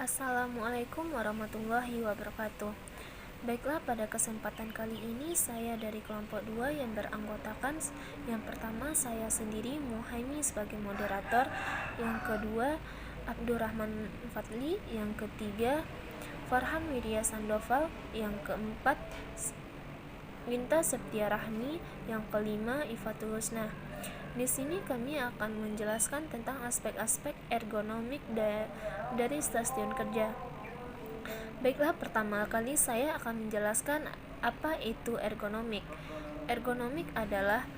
Assalamualaikum warahmatullahi wabarakatuh. Baiklah, pada kesempatan kali ini saya dari kelompok 2 yang beranggotakan yang pertama saya sendiri Muhaimi sebagai moderator, yang kedua Abdurrahman Fadli, yang ketiga Farhan Widya Sandoval, yang keempat Winta Septia Rahmi, yang kelima Ifatul Husna. Di sini kami akan menjelaskan tentang aspek-aspek ergonomik dari stasiun kerja. Baiklah, pertama kali saya akan menjelaskan apa itu ergonomik. Ergonomik adalah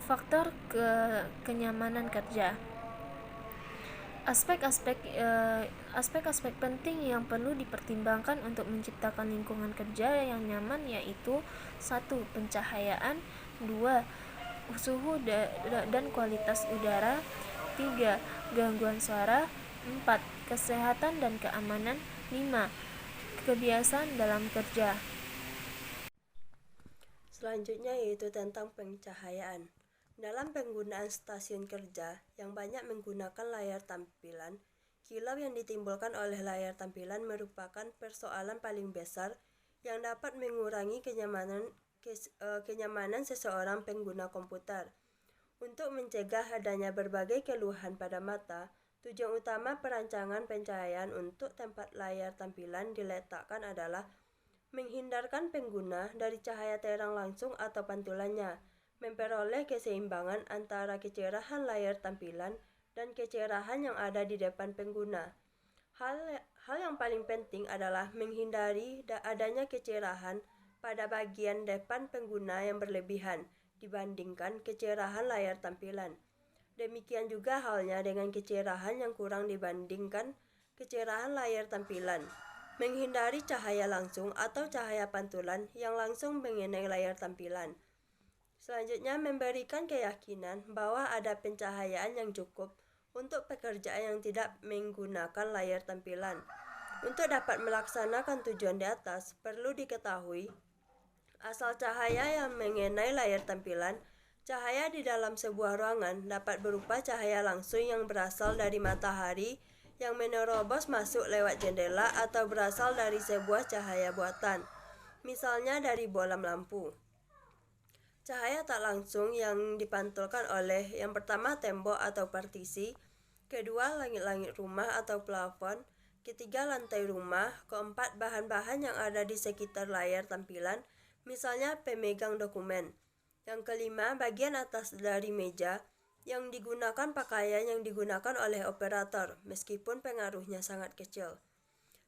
faktor kenyamanan kerja. Aspek-aspek penting yang perlu dipertimbangkan untuk menciptakan lingkungan kerja yang nyaman yaitu 1. Pencahayaan, 2. Suhu dan kualitas udara, 3. Gangguan suara, 4. Kesehatan dan keamanan, 5. Kebiasaan dalam kerja. Selanjutnya yaitu tentang pencahayaan. Dalam penggunaan stasiun kerja yang banyak menggunakan layar tampilan, kilau yang ditimbulkan oleh layar tampilan merupakan persoalan paling besar yang dapat mengurangi kenyamanan seseorang pengguna komputer. Untuk mencegah adanya berbagai keluhan pada mata, tujuan utama perancangan pencahayaan untuk tempat layar tampilan diletakkan adalah menghindarkan pengguna dari cahaya terang langsung atau pantulannya, memperoleh keseimbangan antara kecerahan layar tampilan dan kecerahan yang ada di depan pengguna. Hal yang paling penting adalah menghindari adanya kecerahan pada bagian depan pengguna yang berlebihan dibandingkan kecerahan layar tampilan. Demikian juga halnya dengan kecerahan yang kurang dibandingkan kecerahan layar tampilan. Menghindari cahaya langsung atau cahaya pantulan yang langsung mengenai layar tampilan. Selanjutnya, memberikan keyakinan bahwa ada pencahayaan yang cukup untuk pekerjaan yang tidak menggunakan layar tampilan. Untuk dapat melaksanakan tujuan di atas, perlu diketahui asal cahaya yang mengenai layar tampilan. Cahaya di dalam sebuah ruangan dapat berupa cahaya langsung yang berasal dari matahari yang menerobos masuk lewat jendela atau berasal dari sebuah cahaya buatan, misalnya dari bolam lampu. Cahaya tak langsung yang dipantulkan oleh yang pertama tembok atau partisi, kedua langit-langit rumah atau plafon, ketiga lantai rumah, keempat bahan-bahan yang ada di sekitar layar tampilan, misalnya pemegang dokumen. Yang kelima, bagian atas dari meja yang digunakan pakaian yang digunakan oleh operator, meskipun pengaruhnya sangat kecil.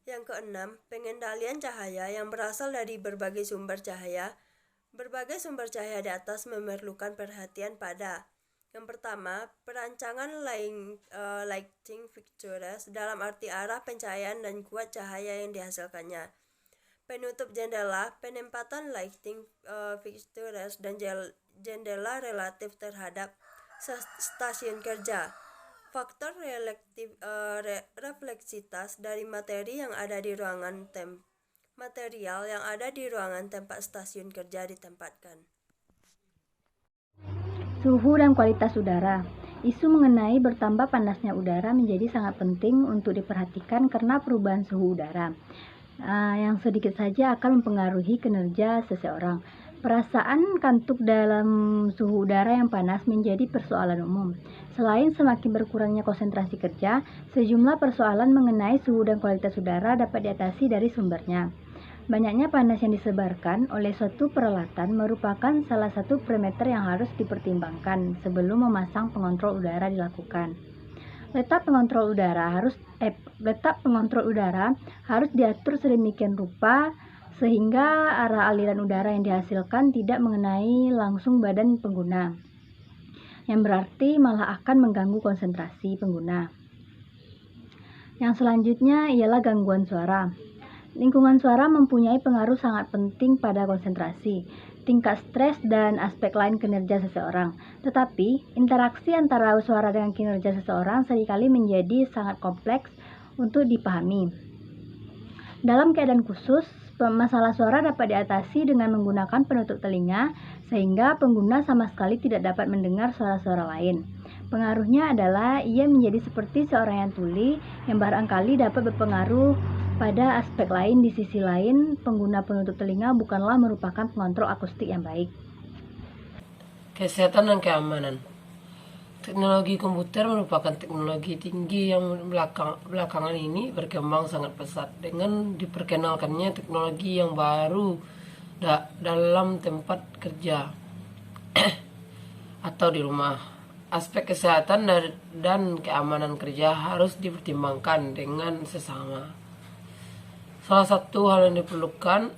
Yang keenam, pengendalian cahaya yang berasal dari berbagai sumber cahaya. Berbagai sumber cahaya di atas memerlukan perhatian pada: yang pertama, perancangan lighting fixtures dalam arti arah pencahayaan dan kuat cahaya yang dihasilkannya. Penutup jendela, penempatan lighting fixtures dan jendela relatif terhadap stasiun kerja. Faktor refleksitas dari materi yang ada di ruangan material yang ada di ruangan tempat stasiun kerja ditempatkan. Suhu dan kualitas udara. Isu mengenai bertambah panasnya udara menjadi sangat penting untuk diperhatikan karena perubahan suhu udara yang sedikit saja akan mempengaruhi kinerja seseorang. Perasaan kantuk dalam suhu udara yang panas menjadi persoalan umum. Selain semakin berkurangnya konsentrasi kerja, sejumlah persoalan mengenai suhu dan kualitas udara dapat diatasi dari sumbernya. Banyaknya panas yang disebarkan oleh suatu peralatan merupakan salah satu parameter yang harus dipertimbangkan sebelum memasang pengontrol udara dilakukan. Letak pengontrol udara harus diatur sedemikian rupa sehingga arah aliran udara yang dihasilkan tidak mengenai langsung badan pengguna, yang berarti malah akan mengganggu konsentrasi pengguna. Yang selanjutnya ialah gangguan suara. Lingkungan suara mempunyai pengaruh sangat penting pada konsentrasi, tingkat stres, dan aspek lain kinerja seseorang. Tetapi, interaksi antara suara dengan kinerja seseorang seringkali menjadi sangat kompleks untuk dipahami. Dalam keadaan khusus, masalah suara dapat diatasi dengan menggunakan penutup telinga, sehingga pengguna sama sekali tidak dapat mendengar suara-suara lain. Pengaruhnya adalah ia menjadi seperti seorang yang tuli yang barangkali dapat berpengaruh pada aspek lain. Di sisi lain, pengguna penutup telinga bukanlah merupakan pengontrol akustik yang baik. Kesehatan dan keamanan. Teknologi komputer merupakan teknologi tinggi yang belakangan ini berkembang sangat pesat dengan diperkenalkannya teknologi yang baru dalam tempat kerja atau di rumah. Aspek kesehatan dan keamanan kerja harus dipertimbangkan dengan sesama. Salah satu hal yang diperlukan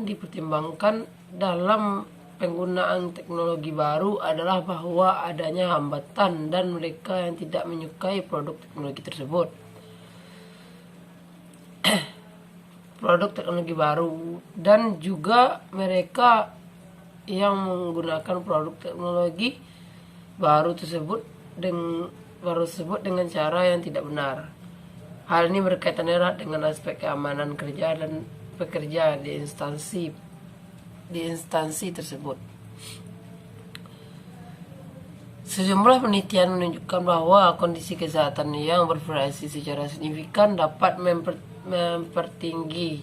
dipertimbangkan dalam penggunaan teknologi baru adalah bahwa adanya hambatan dan mereka yang tidak menyukai produk teknologi tersebut. Produk teknologi baru dan juga mereka yang menggunakan produk teknologi baru tersebut dengan cara yang tidak benar. Hal ini berkaitan erat dengan aspek keamanan kerja dan pekerja di instansi tersebut. Sejumlah penelitian menunjukkan bahwa kondisi kesehatan yang bervariasi secara signifikan dapat mempertinggi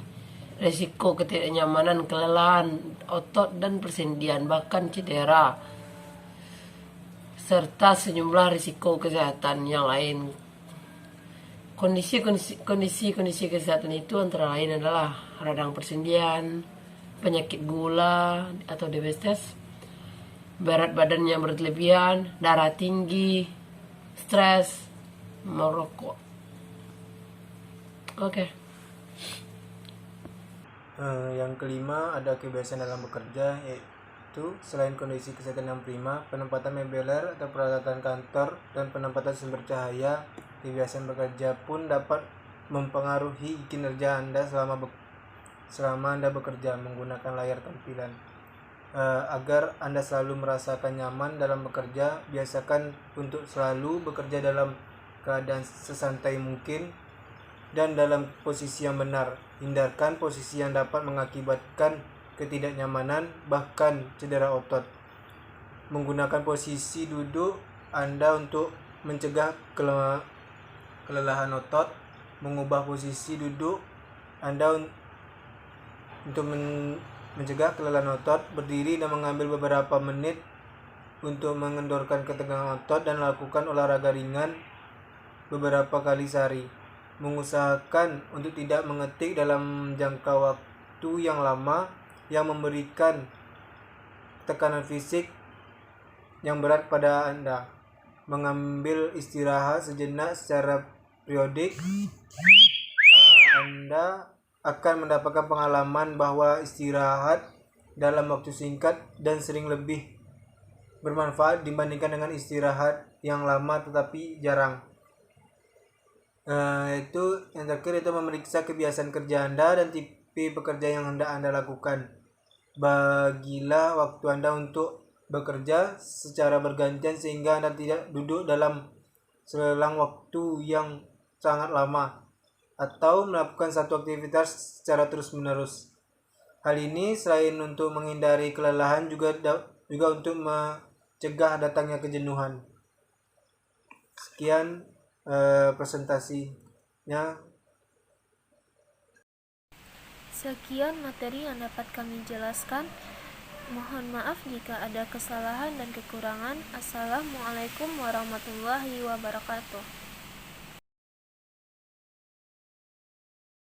risiko ketidaknyamanan, kelelahan otot dan persendian, bahkan cedera, serta sejumlah risiko kesehatan yang lain. Kondisi kesehatan itu antara lain adalah radang persendian, penyakit gula atau diabetes, berat badan yang berlebihan, darah tinggi, stres, merokok. Yang kelima, ada kebiasaan dalam bekerja, yaitu selain kondisi kesehatan yang prima, penempatan mebeler atau peralatan kantor dan penempatan sumber cahaya, kebiasaan bekerja pun dapat mempengaruhi kinerja Anda selama Anda bekerja menggunakan layar tampilan. Agar Anda selalu merasakan nyaman dalam bekerja, biasakan untuk selalu bekerja dalam keadaan sesantai mungkin dan dalam posisi yang benar. Hindarkan posisi yang dapat mengakibatkan ketidaknyamanan, bahkan cedera otot. Menggunakan posisi duduk Anda untuk mencegah kelelahan otot. Mengubah posisi duduk Anda untuk mencegah kelelahan otot. Berdiri dan mengambil beberapa menit untuk mengendorkan ketegangan otot dan lakukan olahraga ringan beberapa kali sehari. Mengusahakan untuk tidak mengetik dalam jangka waktu yang lama yang memberikan tekanan fisik yang berat pada Anda. Mengambil istirahat sejenak secara periodik. Anda akan mendapatkan pengalaman bahwa istirahat dalam waktu singkat dan sering lebih bermanfaat dibandingkan dengan istirahat yang lama tetapi jarang. Itu yang terakhir, itu memeriksa kebiasaan kerja Anda dan tipe pekerja yang hendak Anda lakukan. Bagilah waktu Anda untuk bekerja secara bergantian sehingga Anda tidak duduk dalam selang waktu yang sangat lama atau melakukan satu aktivitas secara terus-menerus. Hal ini selain untuk menghindari kelelahan juga untuk mencegah datangnya kejenuhan. Sekian presentasinya. Sekian materi yang dapat kami jelaskan. Mohon maaf jika ada kesalahan dan kekurangan. Assalamualaikum warahmatullahi wabarakatuh.